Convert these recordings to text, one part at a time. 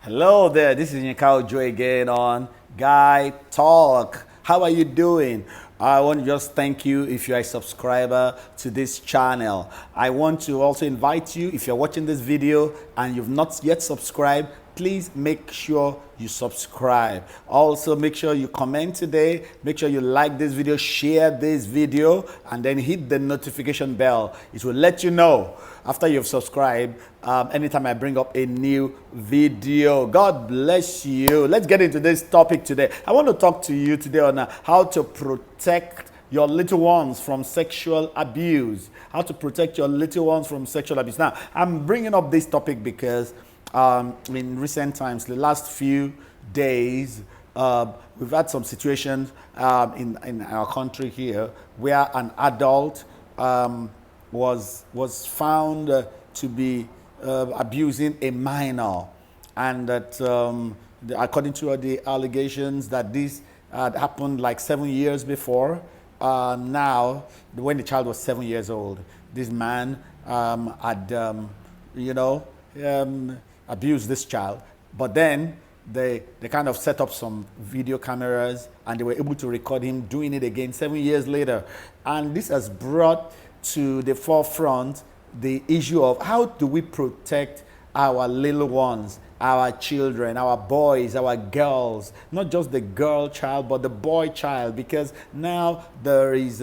Hello there, this is Nyakao Joe again on Guy Talk. How are you doing? I want to just thank you if you're a subscriber to this channel. I want to also invite you, if you're watching this video and you've not yet subscribed, please make sure you subscribe. Also, make sure you comment today, make sure you like this video, share this video, and then hit the notification bell. It will let you know after you've subscribed anytime I bring up a new video. God bless you. Let's get into this topic today. I want to talk to you today on how to protect your little ones from sexual abuse. How to protect your little ones from sexual abuse. Now, I'm bringing up this topic because in recent times, the last few days, we've had some situations in our country here where an adult was found to be abusing a minor, and that according to the allegations that this had happened like 7 years before. Now, when the child was 7 years old, this man had, abused this child, but then they kind of set up some video cameras and they were able to record him doing it again 7 years later. And this has brought to the forefront the issue of how do we protect our little ones, our children, our boys, our girls, not just the girl child, but the boy child, because now there is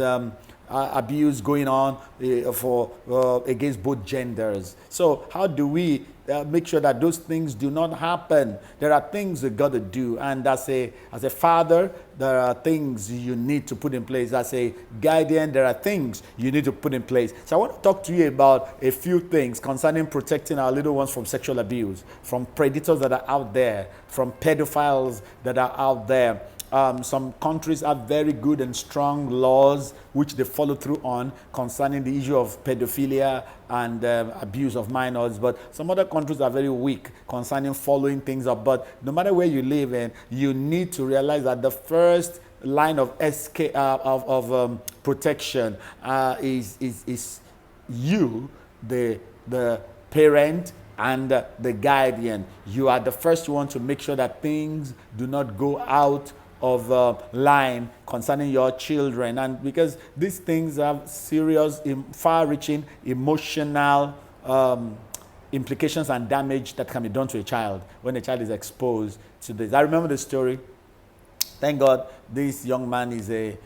abuse going on against both genders. So how do we make sure that those things do not happen? There are things we got to do, and as a father, there are things you need to put in place. As a guardian, there are things you need to put in place. So I want to talk to you about a few things concerning protecting our little ones from sexual abuse, from predators that are out there, from pedophiles that are out there. Some countries have very good and strong laws which they follow through on concerning the issue of pedophilia and abuse of minors, but some other countries are very weak concerning following things up. But no matter where you live in, you need to realize that the first line of protection is you, the parent, and the guardian. You are the first one to make sure that things do not go out of line concerning your children, and because these things have serious, far-reaching emotional implications and damage that can be done to a child when a child is exposed to this. I remember the story. Thank God, this young man is a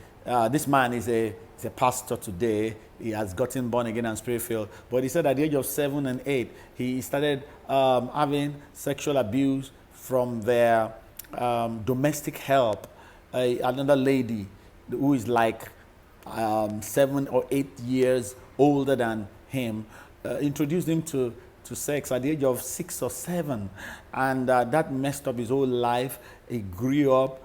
pastor today. He has gotten born again and spirit-filled. But he said at the age of 7 and 8, he started having sexual abuse from their domestic help. Another lady who is like 7 or 8 years older than him introduced him to sex at the age of 6 or 7, and that messed up his whole life. He grew up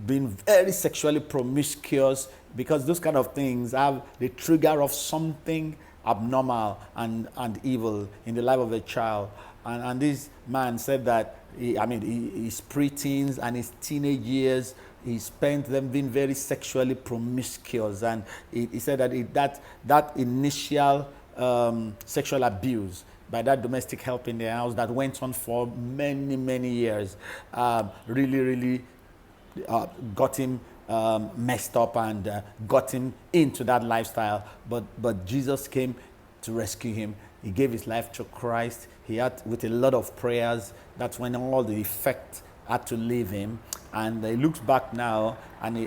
being very sexually promiscuous, because those kind of things have the trigger of something abnormal and evil in the life of a child. And this man said that his preteens and his teenage years, he spent them being very sexually promiscuous. And he said that that initial sexual abuse by that domestic help in their house that went on for many, many years really got him messed up and got him into that lifestyle. But Jesus came to rescue him. He gave his life to Christ. He had, with a lot of prayers, that's when all the effect had to leave him. And he looks back now, and he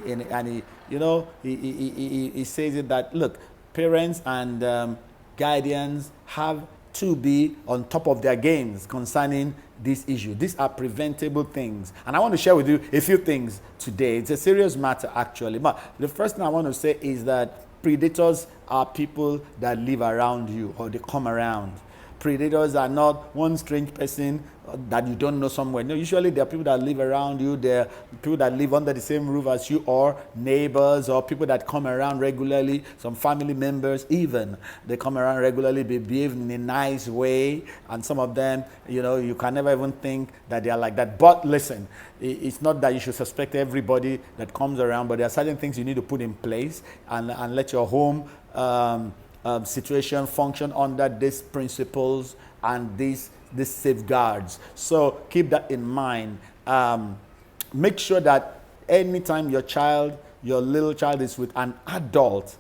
says it that, look, parents and guardians have to be on top of their games concerning this issue. These are preventable things. And I want to share with you a few things today. It's a serious matter, actually. But the first thing I want to say is that predators are people that live around you, or they come around. Predators are not one strange person that you don't know somewhere. No, usually there are people that live around you. There are people that live under the same roof as you, or neighbors, or people that come around regularly. Some family members even, they come around regularly, they behave in a nice way, and some of them, you can never even think that they are like that. But listen, it's not that you should suspect everybody that comes around, but there are certain things you need to put in place and let your home situation function under these principles and these these safeguards. So keep that in mind. Make sure that anytime your little child is with an adult,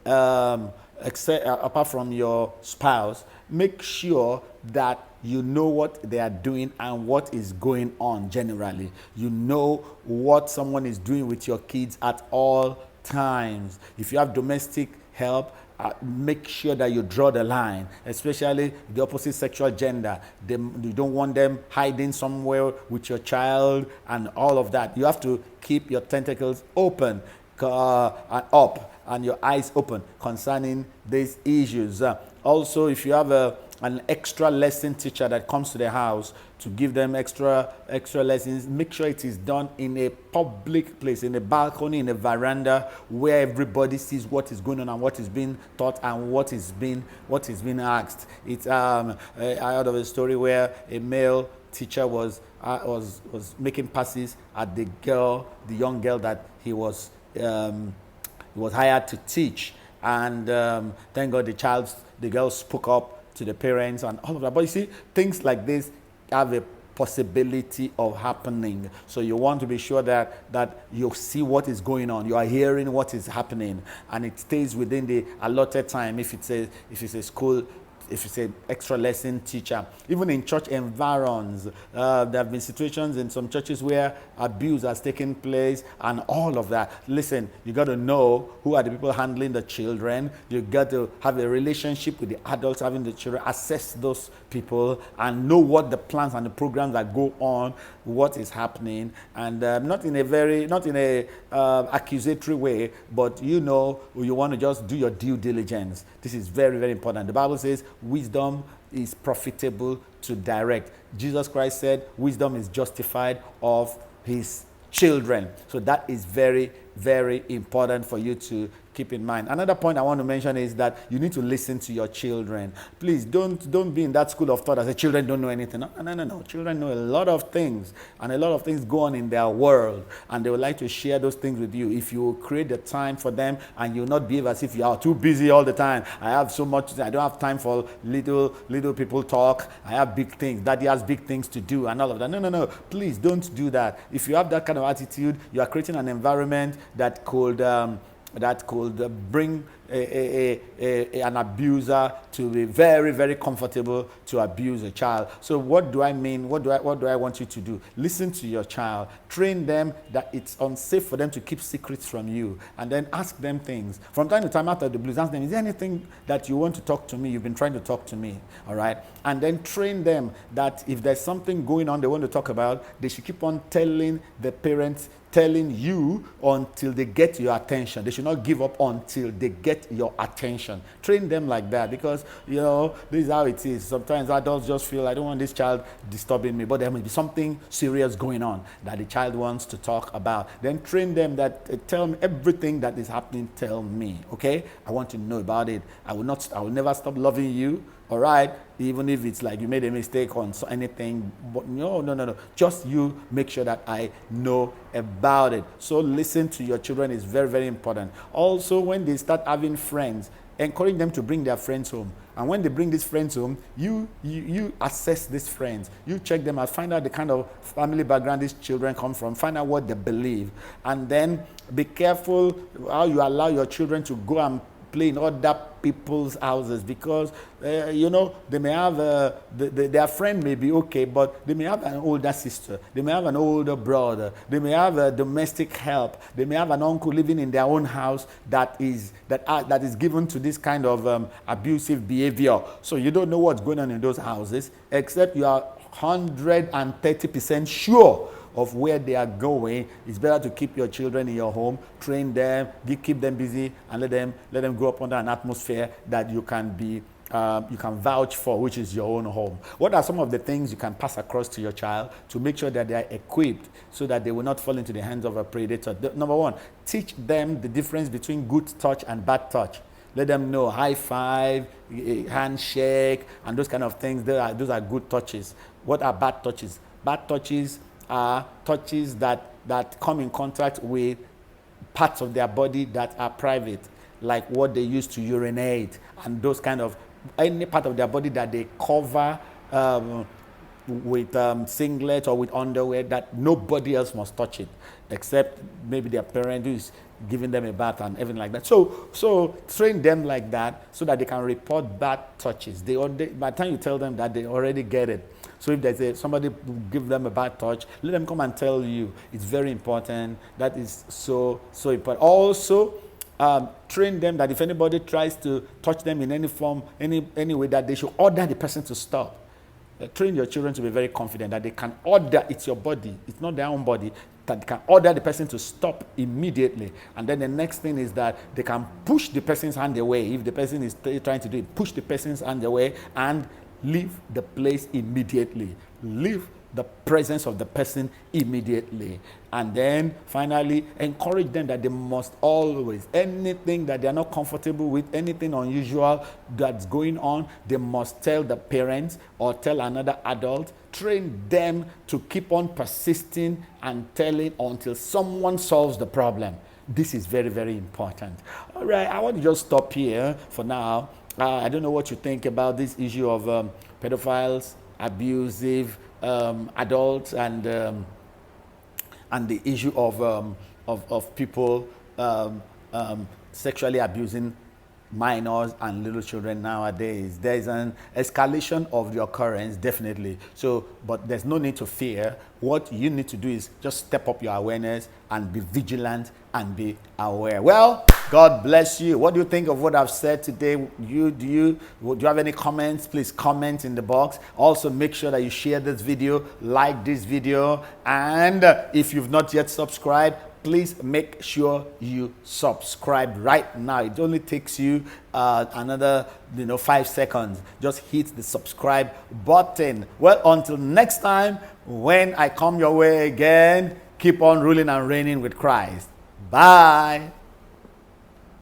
apart from your spouse, make sure that you know what they are doing and what is going on generally. You know what someone is doing with your kids at all times. If you have domestic help, make sure that you draw the line, especially the opposite sexual gender. You don't want them hiding somewhere with your child and all of that. You have to keep your tentacles open and up and your eyes open concerning these issues. Also, if you have an extra lesson teacher that comes to the house to give them extra lessons, make sure it is done in a public place, in a balcony, in a veranda, where everybody sees what is going on and what is being taught and what is being asked. It's I heard of a story where a male teacher was making passes at the young girl that he was hired to teach, and thank God the girl spoke up to the parents and all of that. But you see, things like this have a possibility of happening. So you want to be sure that you see what is going on. You are hearing what is happening, and it stays within the allotted time. If it's a school, if it's an extra lesson teacher, even in church environs, there have been situations in some churches where abuse has taken place and all of that. Listen, you got to know who are the people handling the children. You got to have a relationship with the adults having the children, assess those people and know what the plans and the programs that go on, what is happening, and not in a accusatory way, but you want to just do your due diligence. This is very, very important. The Bible says wisdom is profitable to direct. Jesus Christ said wisdom is justified of his children. So that is very, very important for you to keep in mind. Another point I want to mention is that you need to listen to your children. Please don't be in that school of thought that the children don't know anything. No. Children know a lot of things, and a lot of things go on in their world, and they would like to share those things with you. If you create the time for them and you not behave as if you are too busy all the time. I have so much, I don't have time for little people talk. I have big things. Daddy has big things to do and all of that. No. Please don't do that. If you have that kind of attitude, you are creating an environment that could bring an abuser to be very, very comfortable to abuse a child. So what do I mean? What do I want you to do? Listen to your child. Train them that it's unsafe for them to keep secrets from you. And then ask them things. From time to time after the blues, ask them, is there anything that you want to talk to me? You've been trying to talk to me. All right? And then train them that if there's something going on they want to talk about, they should keep on telling the parents, telling you until they get your attention. They should not give up until they get your attention. Train them like that, because this is how it is. Sometimes adults just feel, I don't want this child disturbing me, but there may be something serious going on that the child wants to talk about. Then train them that tell me everything that is happening. Tell me, okay? I want to know about it. I will never stop loving you. All right, even if it's like you made a mistake on anything, but no. Just you make sure that I know about it. So listen to your children is very, very important. Also, when they start having friends, encourage them to bring their friends home. And when they bring these friends home, you assess these friends. You check them out, find out the kind of family background these children come from, find out what they believe. And then be careful how you allow your children to go and play in other people's houses, because they may have their friend may be okay, but they may have an older sister, they may have an older brother, they may have a domestic help, they may have an uncle living in their own house that is given to this kind of abusive behavior. So you don't know what's going on in those houses, except you are 130% sure of where they are going. It's better to keep your children in your home, train them, keep them busy, and let them grow up under an atmosphere that you can vouch for, which is your own home. What are some of the things you can pass across to your child to make sure that they are equipped so that they will not fall into the hands of a predator? Number one, teach them the difference between good touch and bad touch. Let them know high five, handshake, and those kind of things. Those are good touches. What are bad touches? Bad touches are touches that come in contact with parts of their body that are private, like what they use to urinate, and those kind of any part of their body that they cover singlet or with underwear, that nobody else must touch it except maybe their parent who is giving them a bath and everything like that. So train them like that so that they can report bad touches. By the time you tell them that, they already get it. So if there's somebody give them a bad touch, let them come and tell you. It's very important. That is so important. Also, train them that if anybody tries to touch them in any form, any way, that they should order the person to stop. Train your children to be very confident that they can order. It's your body. It's not their own body. That they can order the person to stop immediately. And then the next thing is that they can push the person's hand away. If the person is trying to do it, push the person's hand away and leave the place immediately. Leave the presence of the person immediately. And then finally, encourage them that they must always, anything that they are not comfortable with, anything unusual that's going on, they must tell the parents or tell another adult. Train them to keep on persisting and telling until someone solves the problem. This is very, very important. All right, I want to just stop here for now. I don't know what you think about this issue of pedophiles, abusive adults, and the issue of people sexually abusing minors and little children nowadays. There is an escalation of the occurrence, definitely. So, but there's no need to fear. What you need to do is just step up your awareness and be vigilant and be aware. Well, God bless you. What do you think of what I've said today? Do you have any comments? Please comment in the box. Also, make sure that you share this video, like this video, and if you've not yet subscribed, please make sure you subscribe right now. It only takes you another 5 seconds. Just hit the subscribe button. Well, until next time, when I come your way again, keep on ruling and reigning with Christ. Bye.